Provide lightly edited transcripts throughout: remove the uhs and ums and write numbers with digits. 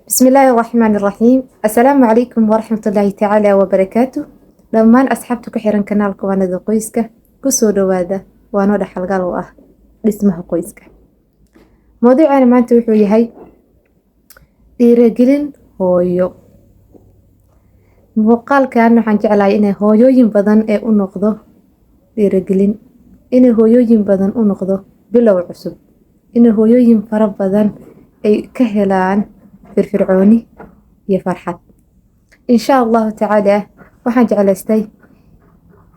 بسم الله الرحمن الرحيم. السلام عليكم ورحمة الله تعالى وبركاته. دمان أصحابتك كحيران كنالكم وانا ذو قويسك كسو دوادا وانا حلقة لو اسمها قويسك. موضوعنا ما انتو يهي dhiirigelin hooyo. Muuqaalkan waxaan jeclahay inay hooyooyin badan ee u noqdo dhiirigelin, inay hooyooyin badan u noqdo bilow cusub, inay hooyooyin fara badan ay ka helaan firfircooni iyo farxad. Insha Allahu tacaala waxaan jeclaystay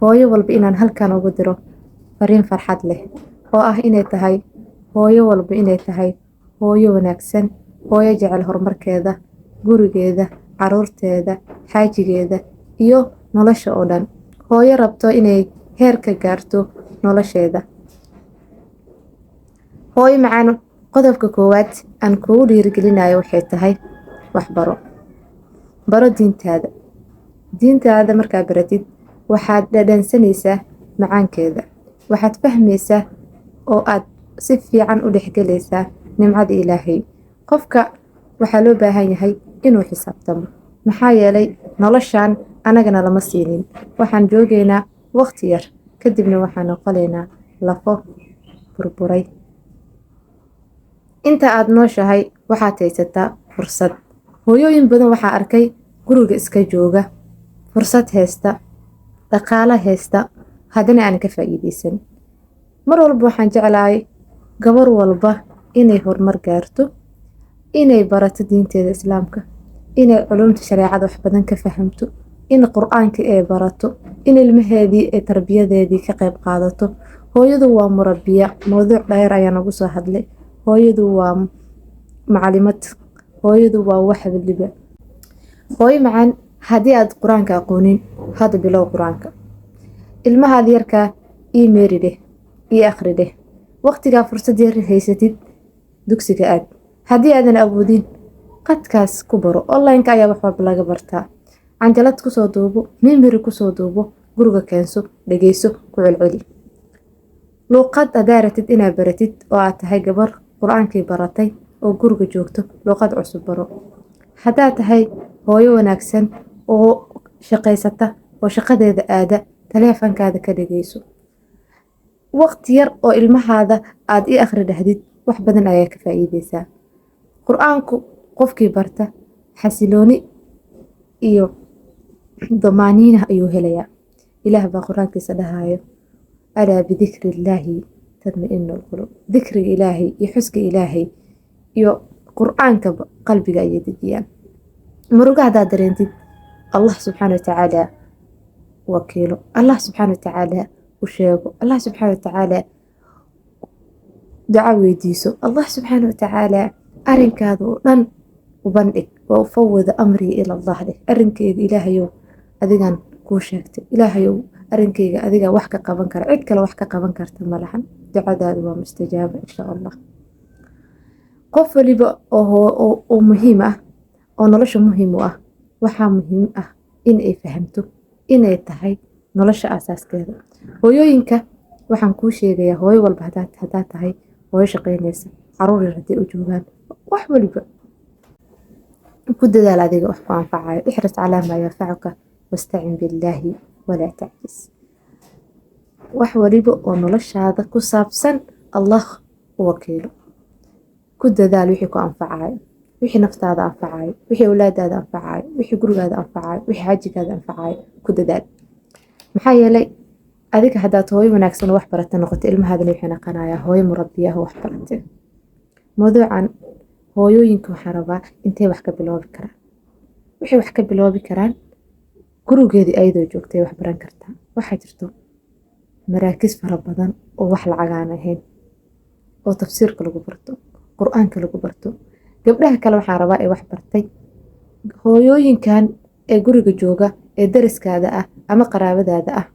hooyo walba inaan halkan ugu diro fariin farxad leh oo ah inay tahay hooyo walba inay tahay hooyo wanaagsan, hooyo jecel horumarkeeda, gurigeeda, caruurteeda, xaajigeeda iyo nolosha oo dhan. Hooyo rabto inay heer ka gaarto nolosheeda. Hooyo macaan qodobka koowaad aan kugu dhiirigelinayo waxay tahay waxbaro. Baro diintaada. Diintaada markaa baratid waxaad dhadhansanaysaa macaankeeda. Waxaad fahmaysaa oo aad si fiican u dhexgelaysaa nimcada Ilaahay. Qofka waxaa loo baahan yahay inuu xisaabtamo. Maxaa yeelay noloshan anagana lama siinin. Waxaan joogaynaa waqti yar kadibna waxaan noqonaynaa lafo burburay. Inta aad nooshahay waxaad haysataa fursad. Hooyooyin badan waxaa arkay guriga iska jooga, fursad haysta, dhaqaale haysta, haddana aan ka faa'iideysan. Mar walba waxaan jeclahay gabar walba inay horumar gaarto, inay barato diinteeda Islaamka, inay culumta shareecada wax badan ka fahamto, in Qur'aanka ay barato, in ilmaheedii ay tarbiyadeedii ka qayb qaadato. Hooyadu waa murabbiya. Mowduuc dheer ayaan ugu soo hadlay. Hooyadu waa macallimad. Hooyadu waa wax waliba. Hooyo macaan haddii aad Qur'aanka aqoonin hadda bilow Qur'aanka. Ilmahaada yarka ii meeri dheh, ii akhri dheh. Waqtigaa fursad yar haysatid dugsiga aad. Haddii aadan awoodin qadkaas ku baro. Online-ka ayaa wax walba laga bartaa. Canjalad ku soo duubo, memory ku soo duubo, guriga keenso, dhageyso, ku celceli. Luqad adaaratid inaad baratid oo aad tahay gabar Qur'aankii baratay oo guriga joogto, luqad cusub baro. Haddaad tahay hooyo wanaagsan oo shaqaysata oo shaqadeeda aada, taleefankaada ka dhageyso. Waqti yar oo ilmahaada aad ii akhri dhahdid wax badan ayaa ka faa'iideysaa. Qur'aanku qofkii barta xasilooni iyo damaaniina ayuu helayaa. Ilaah baa Qur'aankiisa dhahayo alaa bidikri illaahi tadma'innu alquluub. Dikriga Ilaahay iyo xuska Ilaahay iyo Qur'aanka qalbiga ayay dejiyaan. Murugo haddaad dareentid Allah subxaanahu wa tacaala wakiilo. Allah subxaanahu wa tacaala u sheego. Allah subxaanahu wa tacaala duca weydiiso. Allah subxaanahu wa tacaala arrinkaada oo dhan u bandhig oo u fawwida amrii ila Allah leh. Arrinkeyga Ilaahayow adigan kuu sheegtay. Ilaahayow arrinkeyga adiga wax ka qaban kara. Cid kale wax ka qaban karta ma lahan. Ducadaadu waa mustajaaba insha Allah. Qof waliba oo muhiim ah oo nolosha muhiim u ah waxaa muhiim ah in ay fahamto inay tahay nolosha asaaskeeda. Hooyooyinka waxaan kuu sheegayaa hooyo walba haddaad tahay hooyo shaqaynaysa, caruur yar haddii u joogaan, wax waliba ku dadaal adiga wax ku anfacayo. Ixris calaa maa yanfacuka wastacin billaahi walaa tacjis. Wax waliba oo noloshaada ku saabsan Allah u wakiilo. ku dadaal wixii ku anfacayo, wixii naftaada anfacayo, wixii awlaadaada anfacayo, wixii gurigaada anfacayo, wixii xaajigaada anfacayo, ku dadaal. Maxaa yeelay adiga haddaad hooyo wanaagsan wax barata noqoto, ilmahaadana waxay noqonayaa hooyo murabbiya oo wax baratay. Mowduucan hooyooyinka waxaan rabaa intay wax ka bilaabi karaan. Waxay wax ka bilaabi karaan gurigeedii ayadoo joogtay wax baran kartaa. Waxaa jirto maraakiis fara badan oo wax lacag aan ahayn oo tafsiirka lagu barto, Qur'aanka lagu barto. Gabdhaha kale waxaan rabaa ay wax bartay. Hooyooyinkan ee guriga jooga ee dariskaada ah ama qaraabadaada ah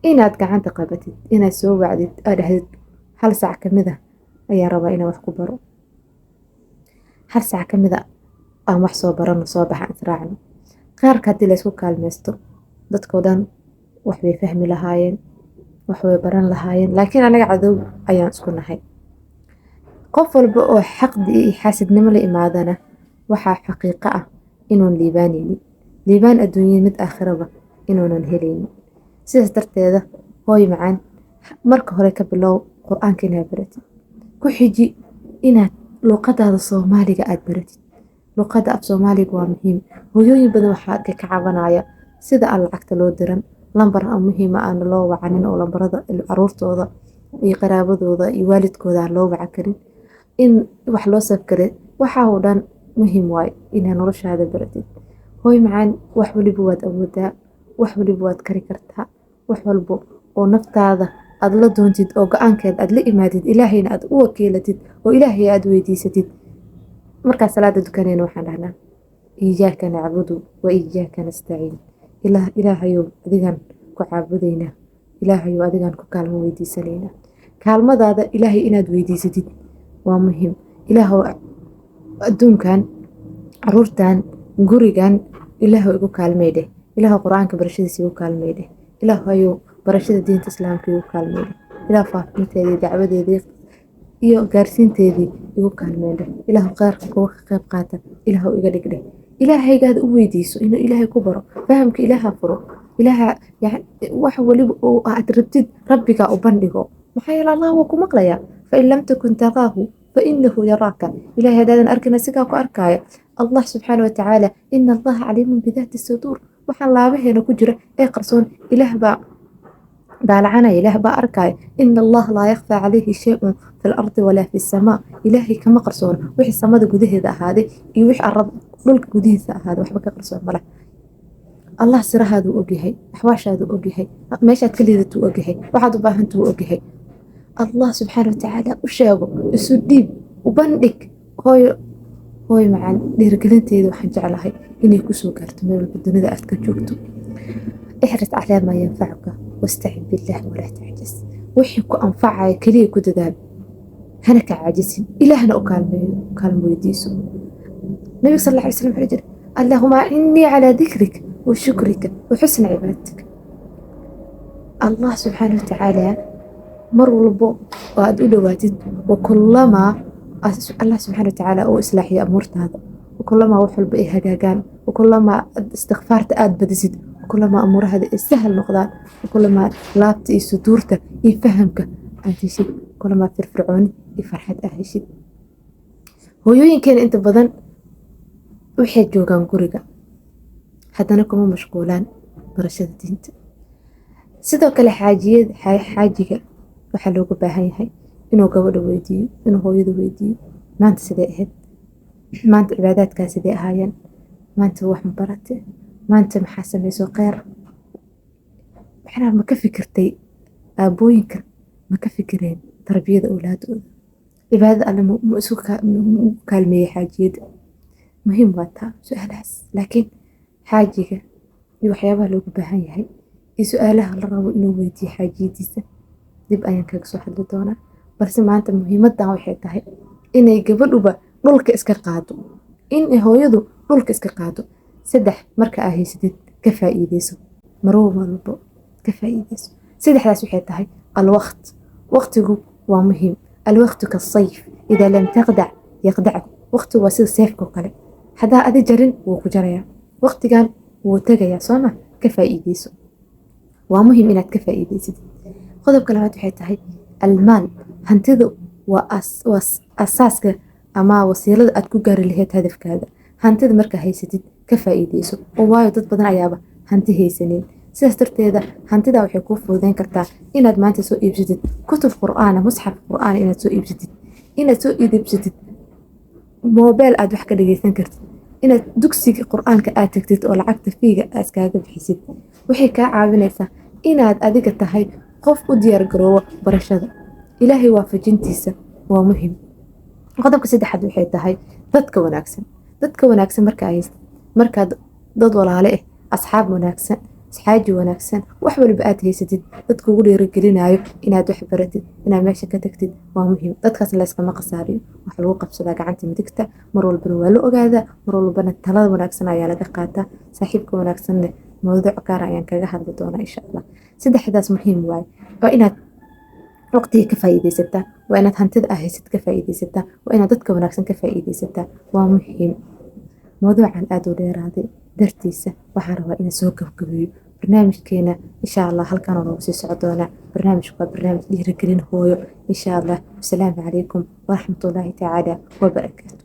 inaad gacanta qabatid, inaad soo wacdid, aad dhahdid hal saac kamid ah ayaan rabaa inaan wax ku baro. Hal saac kamid ah aan wax soo barano, soo baxaan israacno. Qaarka haddii la isku kaalmaysto dadkoo dhan wax bay fahmi lahaayeen, wax way baran lahaayeen. Laakiin anaga cadow ayaan isku nahay. Qof walba oo xaqdi iyo xaasidnimo la imaadana waxaa xaqiiqo ah inuun liibaanaynin, liibaan adduunyada mid aakhiraba inuunan helaynin. sidaas darteeda hooy macaan, marka hore ka bilow qur-aanka inaad baratid, ku xiji inaad luqadaada soomaaliga aad baratid. luqada af soomaaliga waa muhiim. hooyooyin badan waxaa ka cabanaya sida aan lacagta loo diran, lambar muhiima aan loo wacanin, oo lambarada caruurtooda iyo qaraabadooda iyo waalidkooda aan loo wacan karin, in wax loo safkare. waxaa oo dhan muhiim waaye inaad noloshaada baratid. hooy macaan, wax waliba waad awoodaa, wax waliba waad kari kartaa. wax walbo oo naftaada aad la doontid oo go-aankeed aad la imaadid, ilaahayna aad u wakiilatid oo ilaahay aad weydiisatid. markaa salaada dukanayna waxaan dhahnaa iyaaka nacbudu wa iyaaka nastaciin. ilaahayow adigaan ku caabudaynaa, ilaahayow adigaan ku kaalmo weydiisanaynaa. kaalmadaada ilaahay inaad weydiisatid waa muhiim. ilaahow adduunkan, caruurtan, gurigan ilaahow igu kaalmay dheh. ilaahow qur-aanka barashadiisa igu kaalmay dheh. ilaahayow barashada diinta islaamka igu kaalmay dheh. ilaah faafinteedii, dacwadeedii iyo gaarsiinteedii igu kaalmay dheh. ilaahow khayrka kuwa ka qayb qaata ilaahow iga dhig dheh. ilaahaygaada u weydiiso inuu ilaahay ku baro, fahamka ilaaha furo. ilaaha wax waliba oo aad rabtid rabbigaa u bandhigo. maxaa yeele allah waa ku maqlayaa. fain lam takun taraahu fainahu yaraaka. ilaahay hadaadan arkina sigaa ku arkaayo. allah subxaana watacaala, ina allaha caliimun bidaati saduur. waxaan laabaheena ku jira ee qarsoon ilaah baa daalacanaya, ilaah baa arkaayo. ina allaha laa yakfaa calayhi shay-un fi lardi walaa fi samaa. ilaahay kama qarsoona wixii samada gudaheeda ahaaday iyo wixii arab dhulka gudihiisa ahaaday, waxba ka qarsoon male. allah sirahaaduu ogyahay, axwaashaaduu ogyahay, meeshaad ka liidatuu ogyahay, waxaad u baahantuu ogyahay. allah subxaana watacaala u sheego, isu dhiib, u bandhig. hooy macaan, dhiirigelinteeda waxaan jeclahay inay kusoo gaarto meel walba dunida aad ka joogto. ixris calaa maa yanfacuka wastacin billaah walaa tacjis. wixii ku anfacaya keliya ku dadaal, hana ka caajisin, ilaahna u kaalmo weydiiso. nabiga sal alla alay slam wuxuu jiri, allaahuma acinnii calaa dikrik wa shukrika wa xusni cibaadatik. allah subxaana watacaala mar walbo oo aad u dhowaatid, wakulamaa allah subxaana watacaala uu islaaxiyo amuurtaada, wakulamaa wax walba ay hagaagaan, wakulamaa istikfaarta aad badisid, wakulamaa amuurahada ay sahal noqdaan, wakulamaa laabta iyo suduurta iyo fahamka aad heshid, wakulamaa firfircooni iyo farxad aad heshid. hooyooyinkeena inta badan waxay joogaan guriga, haddana kuma mashquulaan barashada diinta. sidoo kale xaajiga waxaa looga baahan yahay inuu gabadha weydiiyo, inuu hooyada weydiiyo, maanta sidee ahayd, maanta cibaadaadkaa sidee ahaayeen, maanta wax ma barate, maanta maxaa samayso kheyr. maxnaa ma ka fikirtay aabooyinka, ma ka fikireen tarbiyada awlaadooda, cibaadada alle ma isu kaalmeeyey xaajiyada. muhiim waa taa su-aalahaas. laakiin xaajiga iyo waxyaabaha looga baahan yahay iyo su-aalaha la rabo inuu weydiiyo xaajiyadiisa dib ayaan kaga soo hadli doonaa. balse maanta muhiimadan waxay tahay inay gabadhuba dhulka iska qaado, inay hooyadu dhulka iska qaado. 3 marka aa haysatid ka faa'iideyso, marwo walbo ka faa'iideyso. 3daas waxay tahay alwaqt. waqtigu waa muhiim. alwaqtu kasayf idaa lam taqdac yaqdacu. waqtigu waa sida seefka oo kale, hadaa adi jarin wuu ku jarayaa, waqtigan wuu tagayaa. sooma ka faa'iideyso, waa muhiim inaad ka faa'iideysid. qodobka labaad waxay tahay almaal. hantidu waa asaaska ama wasiilada aad ku gaari lahayd hadafkaada. hantida markaa haysatid ka faa'iideyso, oo waayo dad badan ayaaba hanti haysanin. sidaas darteeda hantida waxay kuu fududeyn kartaa inaad maanta soo iibsatid kutub qur'aana, musxaf qur'aana inaad soo iibsatid, inaad soo iibsatid moobeel aad wax ka dhageysan kartid, inaad dugsiga qur'aanka aad tagtid oo lacagta fiiga aad iskaaga bixisid. waxay kaa caawinaysaa inaad adiga tahay qof u diyaar garoowo barashada. ilaahay waafajintiisa waa muhiim. qodobka 3aad waxay tahay dadka wanaagsan. dadka wanaagsan markaad dad walaale ah, asxaab wanaagsan, asxaaji wanaagsan, wax waliba aad haysatid, dadka ugu dhiirigelinayo inaad wax baratid, inaad meesha ka tagtid waa muhiim. dadkaas layskama qasaariyo, wax lagu qabsadaa gacanta midigta. mar walbana waa la ogaadaa, mar walbana talada wanaagsan ayaa laga qaataa. saaxiibka wanaagsanne mawduuc gaar ayaan kaga hadli doonaa insha allah. 3daas muhiim waaye. waa inaad waqtiga ka faa'iideysataa, waa inaad hantida aad haysid ka faa'iideysataa, waa inaad dadka wanaagsan ka faa'iideysataa. waa muhiim. mawduucan aad u dheeraaday dartiisa waxaan rabaa inaan soo gabagabeeyo barnaamijkeena insha allah halkan oo noogu sii socon doona barnaamijku waa barnaamij dhiirigelin hooyo insha allah wasalaamu calaykum waraxmatullaahi tacaala wabarakaatu